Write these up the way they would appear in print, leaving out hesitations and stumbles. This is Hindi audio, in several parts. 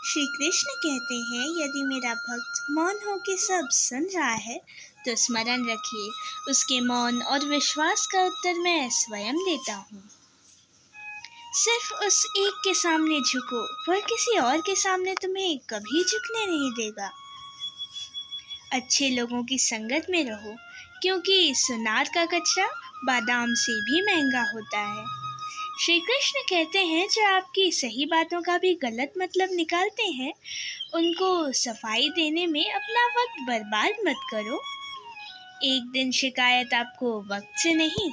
श्री कृष्ण कहते हैं, यदि मेरा भक्त मौन होकर सब सुन रहा है तो स्मरण रखिए, उसके मौन और विश्वास का उत्तर मैं स्वयं देता हूँ। सिर्फ उस एक के सामने झुको, वह किसी और के सामने तुम्हें कभी झुकने नहीं देगा। अच्छे लोगों की संगत में रहो, क्योंकि सुनार का कचरा बादाम से भी महंगा होता है। श्री कृष्ण कहते हैं, जो आपकी सही बातों का भी गलत मतलब निकालते हैं, उनको सफाई देने में अपना वक्त बर्बाद मत करो। एक दिन शिकायत आपको वक्त से नहीं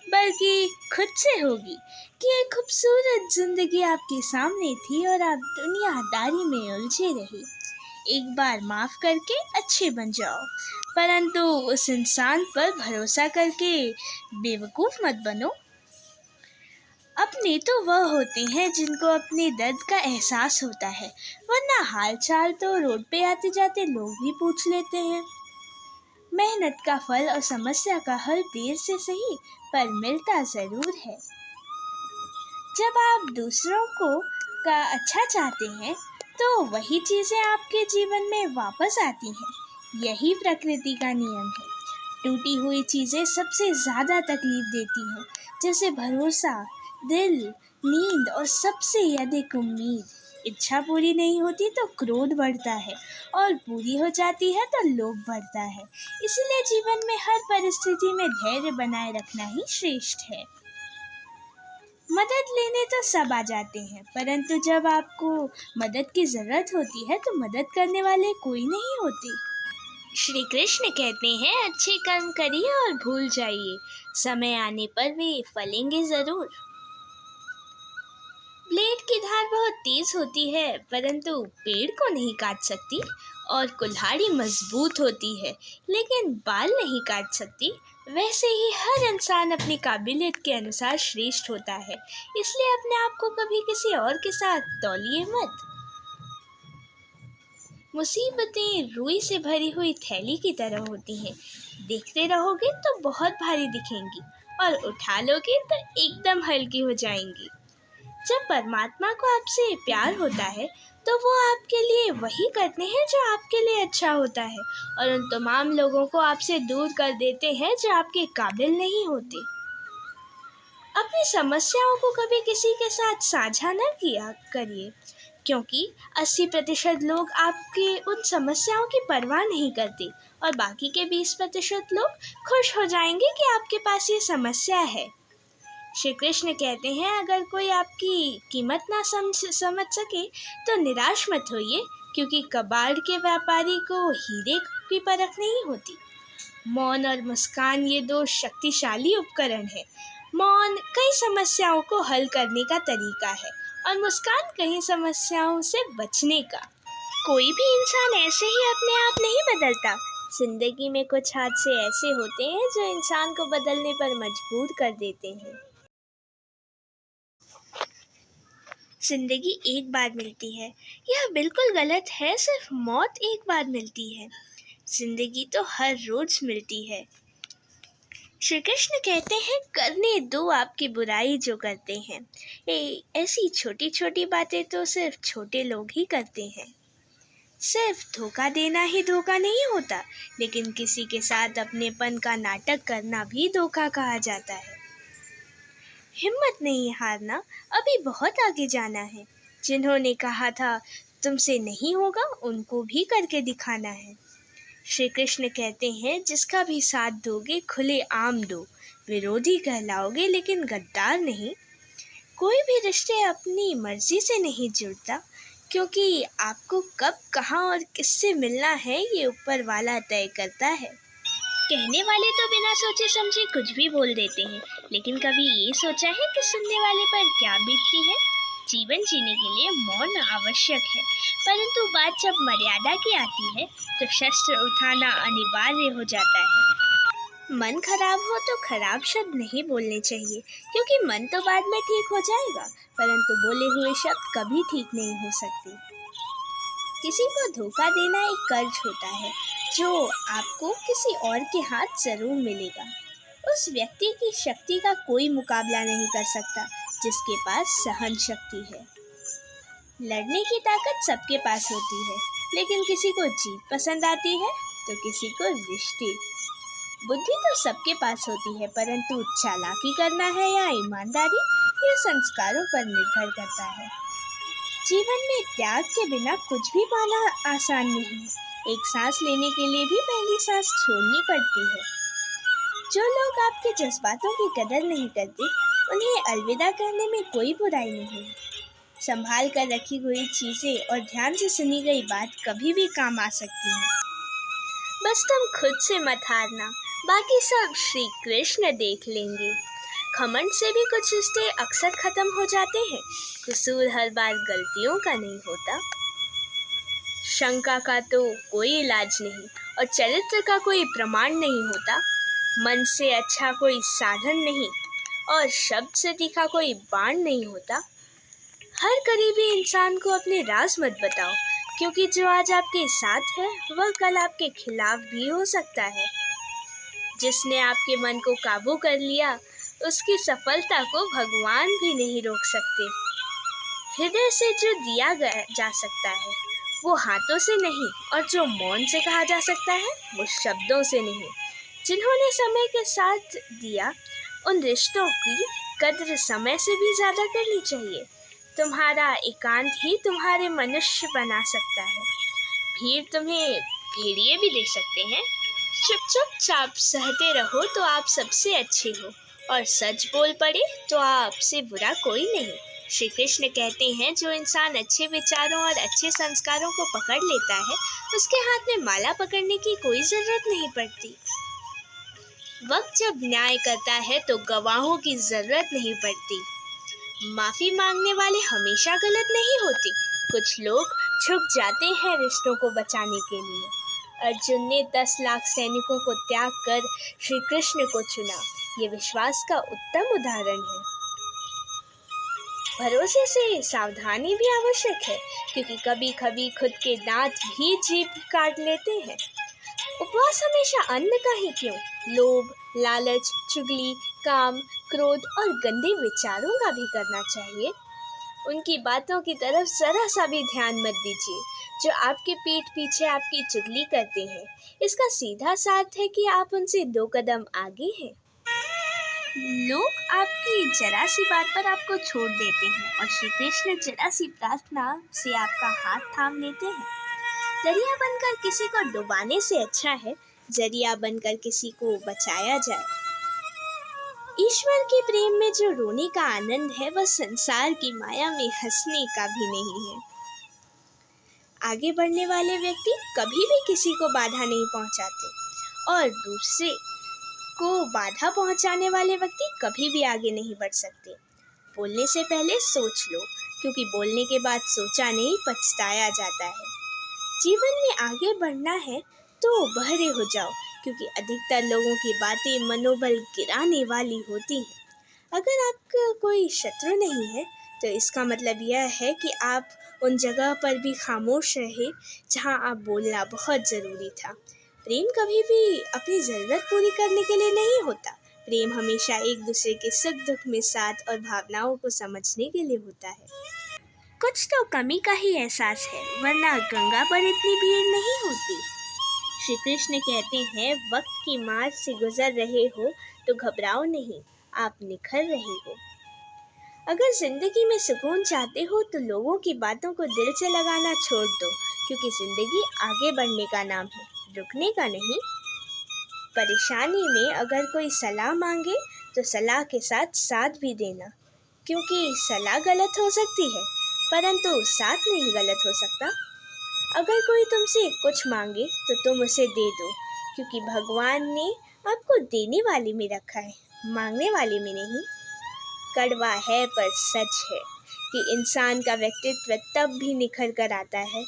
बल्कि खुद से होगी कि एक खूबसूरत जिंदगी आपके सामने थी और आप दुनियादारी में उलझे रहे। एक बार माफ करके अच्छे बन जाओ, परंतु उस इंसान पर भरोसा करके बेवकूफ मत बनो। अपने तो वह होते हैं जिनको अपने दर्द का एहसास होता है, वरना हाल चाल तो रोड पे आते जाते लोग भी पूछ लेते हैं। मेहनत का फल और समस्या का हल देर से सही पर मिलता जरूर है। जब आप दूसरों का अच्छा चाहते हैं तो वही चीजें आपके जीवन में वापस आती हैं। यही प्रकृति का नियम है। टूटी हुई चीजें सबसे ज्यादा तकलीफ देती हैं, जैसे भरोसा, दिल, नींद और सबसे अधिक उम्मीद। इच्छा पूरी नहीं होती तो क्रोध बढ़ता है और पूरी हो जाती है तो लोभ बढ़ता है। इसलिए जीवन में हर परिस्थिति में धैर्य बनाए रखना ही श्रेष्ठ है। मदद लेने तो सब आ जाते हैं, परंतु जब आपको मदद की जरूरत होती है तो मदद करने वाले कोई नहीं होते। श्री कृष्ण कहते हैं, अच्छे कर्म करिए और भूल जाइए, समय आने पर वे फलेंगे जरूर। ब्लेड की धार बहुत तेज होती है, परंतु पेड़ को नहीं काट सकती, और कुल्हाड़ी मजबूत होती है लेकिन बाल नहीं काट सकती। वैसे ही हर इंसान अपनी काबिलियत के अनुसार श्रेष्ठ होता है, इसलिए अपने आप को कभी किसी और के साथ तौलिए मत। मुसीबतें रुई से भरी हुई थैली की तरह होती हैं, देखते रहोगे तो बहुत भारी दिखेंगी और उठा लोगे तो एकदम हल्की हो जाएंगी। जब परमात्मा को आपसे प्यार होता है तो वो आपके लिए वही करते हैं जो आपके लिए अच्छा होता है, और उन तमाम लोगों को आपसे दूर कर देते हैं जो आपके काबिल नहीं होते। अपनी समस्याओं को कभी किसी के साथ साझा न किया करिए, क्योंकि 80% लोग आपके उन समस्याओं की परवाह नहीं करते और बाकी के 20% लोग खुश हो जाएंगे कि आपके पास ये समस्या है। श्री कृष्ण कहते हैं, अगर कोई आपकी कीमत ना समझ सके तो निराश मत होइए, क्योंकि कबाड़ के व्यापारी को हीरे की परख नहीं होती। मौन और मुस्कान ये दो शक्तिशाली उपकरण हैं। मौन कई समस्याओं को हल करने का तरीका है और मुस्कान कई समस्याओं से बचने का। कोई भी इंसान ऐसे ही अपने आप नहीं बदलता। जिंदगी में कुछ हादसे ऐसे होते हैं जो इंसान को बदलने पर मजबूर कर देते हैं। जिंदगी एक बार मिलती है, यह बिल्कुल गलत है। सिर्फ मौत एक बार मिलती है, जिंदगी तो हर रोज मिलती है। श्री कृष्ण कहते हैं, करने दो आपकी बुराई जो करते हैं। ऐसी छोटी छोटी बातें तो सिर्फ छोटे लोग ही करते हैं। सिर्फ धोखा देना ही धोखा नहीं होता, लेकिन किसी के साथ अपनेपन का नाटक करना भी धोखा कहा जाता है। हिम्मत नहीं हारना, अभी बहुत आगे जाना है। जिन्होंने कहा था तुमसे नहीं होगा, उनको भी करके दिखाना है। श्री कृष्ण कहते हैं, जिसका भी साथ दोगे खुले आम दो, विरोधी कहलाओगे लेकिन गद्दार नहीं। कोई भी रिश्ते अपनी मर्जी से नहीं जुड़ता, क्योंकि आपको कब, कहाँ और किससे मिलना है ये ऊपर वाला तय करता है। कहने वाले तो बिना सोचे समझे कुछ भी बोल देते हैं, लेकिन कभी ये सोचा है कि सुनने वाले पर क्या बीतती है? जीवन जीने के लिए मौन आवश्यक है, परंतु बात जब मर्यादा की आती है तो शस्त्र उठाना अनिवार्य हो जाता है। मन खराब हो तो खराब शब्द नहीं बोलने चाहिए, क्योंकि मन तो बाद में ठीक हो जाएगा, परंतु बोले हुए शब्द कभी ठीक नहीं हो सकते। किसी को धोखा देना एक कर्ज होता है जो आपको किसी और के हाथ जरूर मिलेगा। उस व्यक्ति की शक्ति का कोई मुकाबला नहीं कर सकता जिसके पास सहन शक्ति है। लड़ने की ताकत सबके पास होती है, लेकिन किसी को जीत पसंद आती है तो किसी को रिश्ते। बुद्धि तो सबके पास होती है, परंतु चालाकी करना है या ईमानदारी, यह संस्कारों पर निर्भर करता है। जीवन में त्याग के बिना कुछ भी पाना आसान नहीं है। एक सांस लेने के लिए भी पहली सांस छोड़नी पड़ती है। जो लोग आपके जज्बातों की कदर नहीं करते, उन्हें अलविदा कहने में कोई बुराई नहीं है। संभाल कर रखी हुई चीजें और ध्यान से सुनी गई बात कभी भी काम आ सकती हैं। बस तुम खुद से मत हारना, बाकी सब श्री कृष्ण देख लेंगे। घमंड से भी कुछ रिश्ते अक्सर खत्म हो जाते हैं। कसूर हर बार गलतियों का नहीं होता। शंका का तो कोई इलाज नहीं और चरित्र का कोई प्रमाण नहीं होता। मन से अच्छा कोई साधन नहीं और शब्द से तीखा कोई बाण नहीं होता। हर करीबी इंसान को अपने राज मत बताओ, क्योंकि जो आज आपके साथ है वह कल आपके खिलाफ भी हो सकता है। जिसने आपके मन को काबू कर लिया, उसकी सफलता को भगवान भी नहीं रोक सकते। हृदय से जो दिया जा सकता है वो हाथों से नहीं, और जो मौन से कहा जा सकता है वो शब्दों से नहीं। जिन्होंने समय के साथ दिया, उन रिश्तों की कद्र समय से भी ज़्यादा करनी चाहिए। तुम्हारा एकांत ही तुम्हारे मनुष्य बना सकता है। भीड़ तुम्हें भेड़िए भी दे सकते हैं। चुपचाप सहते रहो तो आप सबसे अच्छे हो, और सच बोल पड़े तो आपसे बुरा कोई नहीं। श्री कृष्ण कहते हैं, जो इंसान अच्छे विचारों और अच्छे संस्कारों को पकड़ लेता है, उसके हाथ में माला पकड़ने की कोई जरूरत नहीं पड़ती। वक्त जब न्याय करता है तो गवाहों की जरूरत नहीं पड़ती। माफी मांगने वाले हमेशा गलत नहीं होते। कुछ लोग झुक जाते हैं रिश्तों को बचाने के लिए। अर्जुन ने 10 लाख सैनिकों को त्याग कर श्री कृष्ण को चुना। ये विश्वास का उत्तम उदाहरण है। भरोसे से सावधानी भी आवश्यक है, क्योंकि कभी कभी खुद के दांत भी जीभ काट लेते हैं। उपवास हमेशा अन्न का ही क्यों, लोभ, लालच, चुगली, काम, क्रोध और गंदे विचारों का भी करना चाहिए। उनकी बातों की तरफ जरा सा भी ध्यान मत दीजिए जो आपके पीठ पीछे आपकी चुगली करते हैं। इसका सीधा साथ है कि आप उनसे 2 कदम आगे हैं। लोग आपकी जरा सी बात पर आपको छोड़ देते हैं, और श्री कृष्ण जरा सी प्रार्थना से आपका हाथ थाम लेते हैं। दरिया बनकर किसी को डुबाने से अच्छा है जरिया बनकर किसी को बचाया जाए। ईश्वर के प्रेम में जो रोने का आनंद है, वह संसार की माया में हंसने का भी नहीं है। आगे बढ़ने वाले व्यक्ति कभी भी किसी को बाधा नहीं पहुंचाते, और दूसरे को बाधा पहुंचाने वाले व्यक्ति कभी भी आगे नहीं बढ़ सकते। बोलने से पहले सोच लो, क्योंकि बोलने के बाद सोचा नहीं पछताया जाता है। जीवन में आगे बढ़ना है तो बहरे हो जाओ, क्योंकि अधिकतर लोगों की बातें मनोबल गिराने वाली होती हैं। अगर आपका कोई शत्रु नहीं है तो इसका मतलब यह है कि आप उन जगह पर भी खामोश रहे जहां आप बोलना बहुत ज़रूरी था। प्रेम कभी भी अपनी ज़रूरत पूरी करने के लिए नहीं होता। प्रेम हमेशा एक दूसरे के सुख दुख में साथ और भावनाओं को समझने के लिए होता है। कुछ तो कमी का ही एहसास है, वरना गंगा पर इतनी भीड़ नहीं होती। श्री कृष्ण कहते हैं, वक्त की मार से गुजर रहे हो तो घबराओ नहीं, आप निखर रहे हो। अगर जिंदगी में सुकून चाहते हो तो लोगों की बातों को दिल से लगाना छोड़ दो, क्योंकि जिंदगी आगे बढ़ने का नाम है, रुकने का नहीं। परेशानी में अगर कोई सलाह मांगे तो सलाह के साथ साथ भी देना, क्योंकि सलाह गलत हो सकती है परंतु साथ नहीं गलत हो सकता। अगर कोई तुमसे कुछ मांगे तो तुम उसे दे दो, क्योंकि भगवान ने आपको देने वाले में रखा है, मांगने वाले में नहीं। कड़वा है पर सच है कि इंसान का व्यक्तित्व तब भी निखर कर आता है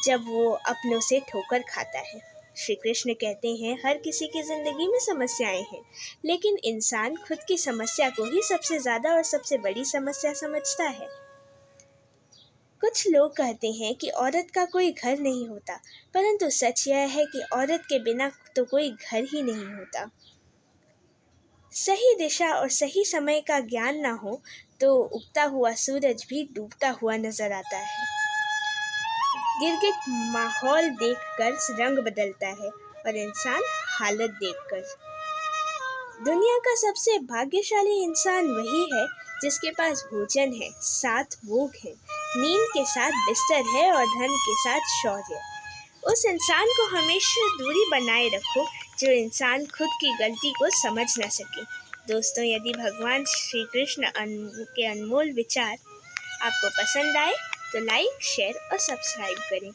जब वो अपनों से ठोकर खाता है। श्री कृष्ण कहते हैं, हर किसी की ज़िंदगी में समस्याएं हैं, लेकिन इंसान खुद की समस्या को ही सबसे ज़्यादा और सबसे बड़ी समस्या समझता है। कुछ लोग कहते हैं कि औरत का कोई घर नहीं होता, परंतु सच यह है कि औरत के बिना तो कोई घर ही नहीं होता। सही दिशा और सही समय का ज्ञान ना हो तो उगता हुआ सूरज भी डूबता हुआ नजर आता है। गिरगिट माहौल देखकर रंग बदलता है और इंसान हालत देखकर। दुनिया का सबसे भाग्यशाली इंसान वही है जिसके पास भोजन है, साथ भूख है, नींद के साथ बिस्तर है और धन के साथ शौर्य। उस इंसान को हमेशा दूरी बनाए रखो जो इंसान खुद की गलती को समझ न सके। दोस्तों, यदि भगवान श्री कृष्ण के अनमोल विचार आपको पसंद आए तो लाइक, शेयर और सब्सक्राइब करें।